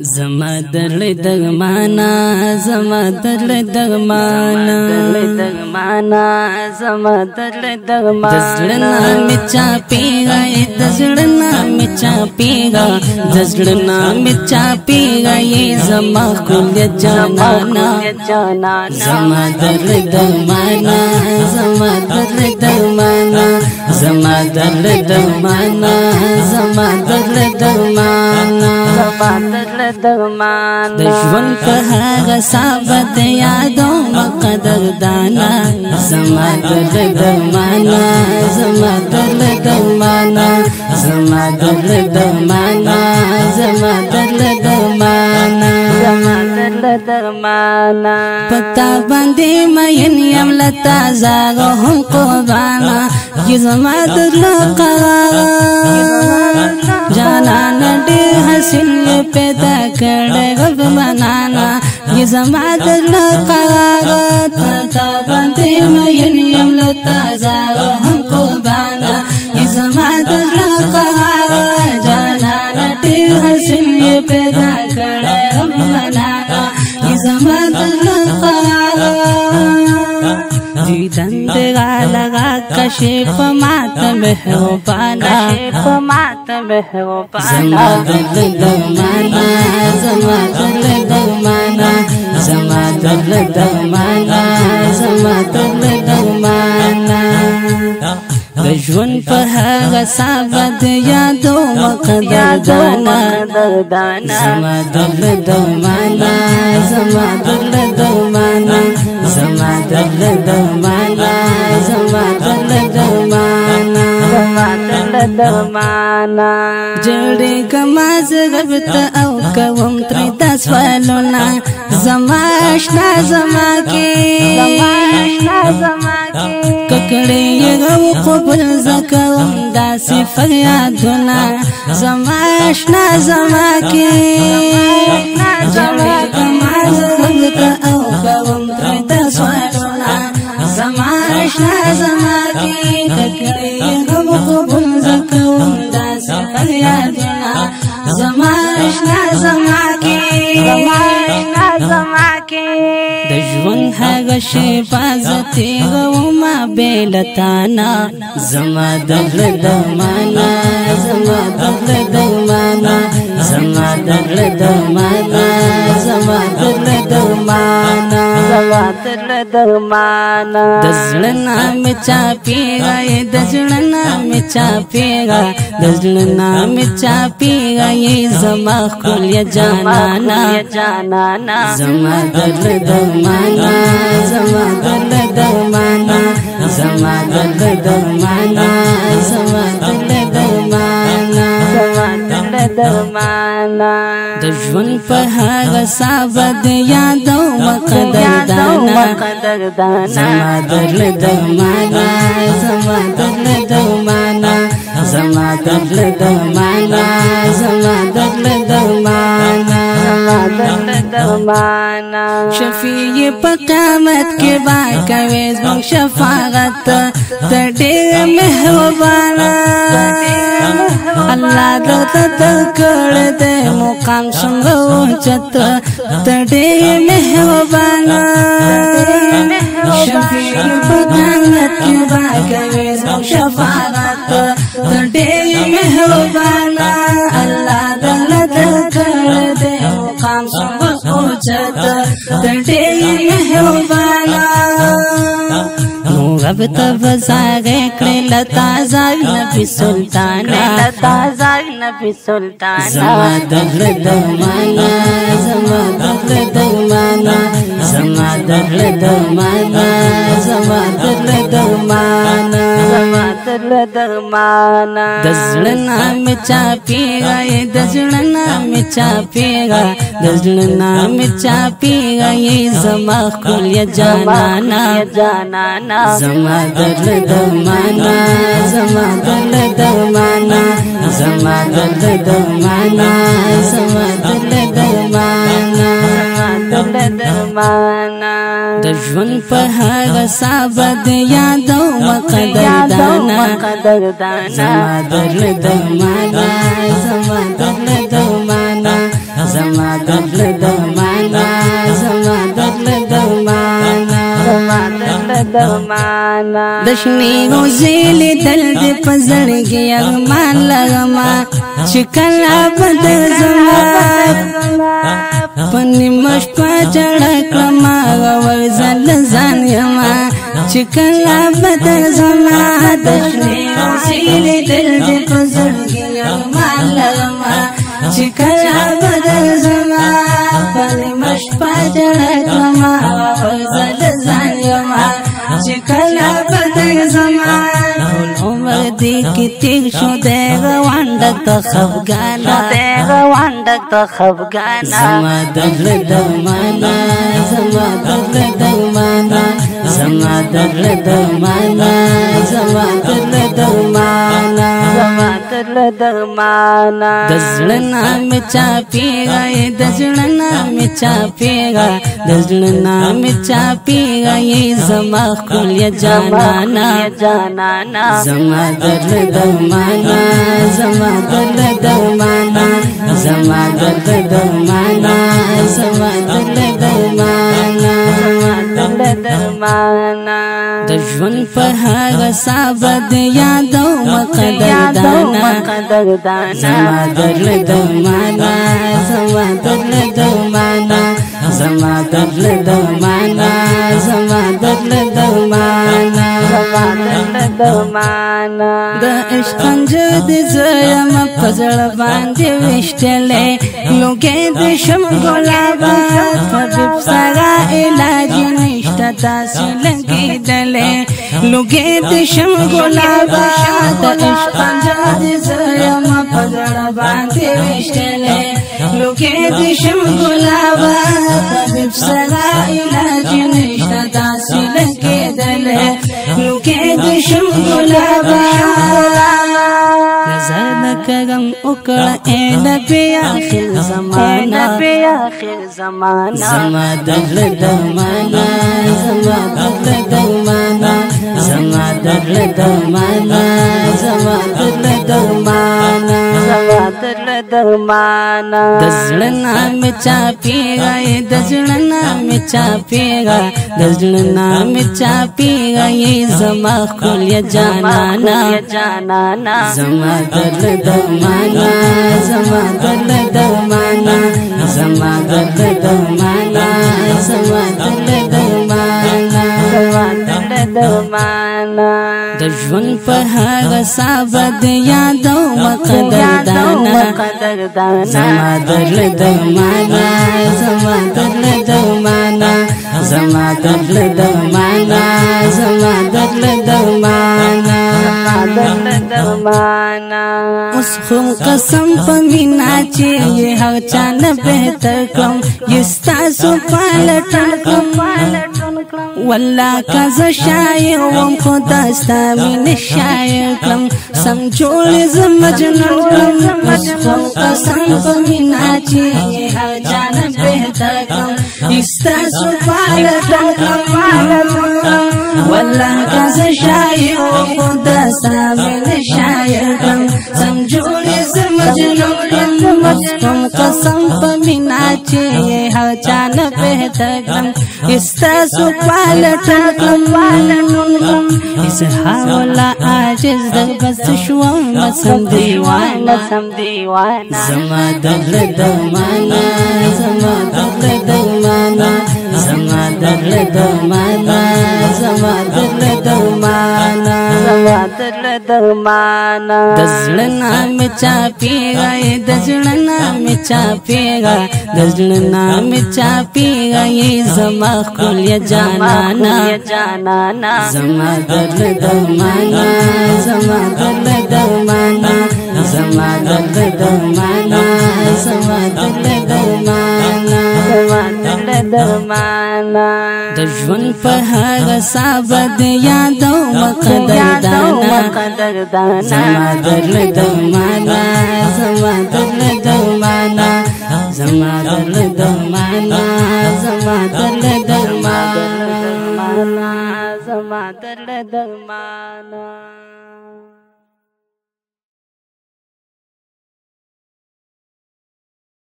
زما درل دغمانا زما درل دغمانا زما درل دغمانا دزلنا میچا پیگا دزلنا میچا پیگا دزلنا میچا پیگا یہ زما کل جانانا زما درل دغمانا زما درل دغمانا زما درل دغمانا زما درل دغمانا د ژوند په هغه صاحب یادو مقدر دانا زما درل دغمانا زما درل دغمانا زما درل دغمانا زما درل دغمانا زما درل دغمانا پتا باندې مین یم لتا زاغ هم قربانا کی زما درل قرار جانانا ډېر حسین پیدا کړه غب منانا یہ زما درل قرار پتا باندې مین یم لتا زاغ هم قربانا یہ زما درل قرار جانانا ډېر حسین پیدا کړه غب منانا یہ زما درل قرار دیدن دغا لگا کشف مات محروبانا زما درل دغمانا زما درل دغمانا زما درل دغمانا زما درل دغمانا د ژوند په هغه صاحب یادو مقدر دانا زما درل دغمانا زما درل دغمانا زما درل دغمانا زما درل دغمانا زما درل دغمانا جوړې کما زغبت او کوم تر داس والونا زما آشنا زما کې ککړې یو قبول زکوم داسې فریادونه زما آشنا زما کې جوړې کما زغبت او کوم تر داس والونا زما آشنا زما کې ککړې یو قبول زکوم داسې فریادونه زما آشنا زما کې د ژوند هغه شی بازتي غوما بیلتانا زما درل دغمانا زما درل دغمانا زما درل دغمانا زما درل دغمانا زما درل دغمانا دزلنا میچا پیگا دزلنا میچا پیگا دزلنا میچا پیگا یہ زما کل جانانا زما درل دغمانا زما درل دغمانا زما درل دغمانا زما درل دغمانا زما درل دغمانا د ژوند په هغه صاحب یادو مقدر دانا زما درل دغمانا زما درل دغمانا زما درل دغمانا زما درل دغمانا شفیع په قیامت کې با کوي زموږ شفاعت ته ډېر مهربانا الله درته کړه دې مقام څنګه اوچت ته ډېر مهربانا شفیع په قیامت کې با کوي زموږ شفاعت ته ډېر مهربانا الله درته کړه دې مقام څنګه رب تب ساگے کڑل تازہ نبی سلطانا زما درل دغمانا زما درل دغمانا زما درل دغمانا زما درل دغمانا زما درل دغمانا دزلنا میچا پیگا دزلنا میچا پیگا دزلنا میچا پیگا یہ زما کل جانانا زما درل دغمانا زما درل دغمانا زما درل دغمانا زما درل دغمانا د ژوند په هغه صاحب یادو مقدر دانا زما درل دغمانا زما درل دغمانا زما دل درمانا زما دل درمانا زما دل درمانا دشنی غزیل دل دی پزړګي ارمان لغما چکلا بدر زما پنی مش پچړ کما ورزل ځان یما چکلا بدر زما دشنی غزیل دل دی پزړګي ارمان لغما چکلا بدر زما پنی مش پچړ کما ورزل ځان یما چکلا بدر زما عمر دی کی تیغ شو دیغ واندک تا خفگانا زما دل درمانا زما دل درمانا زما دل درمانا زما دل درمانا زما دل درمانا دزلنا می چاپیگا دزلنا می چاپیگا دزلنا می چاپیگا زما خل یا جانانا زما دل درمانا زما دل درمانا زما دل درمانا زما دل درمانا زما دل درمانا د ژوند په هغه صابد یادو مقدردانا زما دل درمانا زما دل درمانا زما دل درمانا زما دل درمانا زما دل درمانا د عشق انجر د زړم پزړ باندې وشتلې لوګې د شم ګلابا طبيب سره علاج نشته تاسو لګېدلې لوګې د شم ګلابا د عشق انجر د زړم پزړ باندې وشتلې لوګې د شم ګلابا طبيب سره علاج نشته تاسو لګېدلې لوګې د شم ګلابا نظر کرم اکڑا اے نبی آخر زمانہ زما دل درمانا زما دل درمانا زما دل درمانا زما دل درمانا زما دل درمانا دزلنا می چاپیگا دزلنا می چاپیگا دزلنا می چاپیگا زما خل یا جانانا زما دل درمانا زما دل درمانا زما دل درمانا زما دل درمانا زما دل درمانا د ژوند په هغه صابد یادو مقدردانا زما دل درمانا زما دل درمانا زما دل درمانا زما دل درمانا دل درمانا اوس خو قسم په مینا چې هر چا نه بهتر کوم یستاسو پالټن کوم والله کز شاعر وم خدا ستا مين شاعر کوم سم جوړ زم مجنون کوم اوس خو قسم په مینا چې هر چا نه بهتر کوم یستاسو پالټن کوم والله کز شاعر وم خدا ستا مين شاعر کوم سم جوړ زم مجنون کوم قسم په مینا چې هر چا نه بهتر کوم استاسو پالټن کوم اس حواله عاجز د بس شو مسم دیوانه زما دل درمانا زما دل درمانا زما دل درمانا زما دل درمانا زما دل درمانا دزلنا می چاپیگا دزلنا می چاپیگا دزلنا می چاپیگا زما خل یا جانانا زما دل درمانا زما دل درمانا زما دل درمانا زما دل درمانا زما دل درمانا د ژوند په هغه صابد یادو مقدردانا زما دل درمانا زما دل درمانا زما دل درمانا زما دل درمانا زما دل درمانا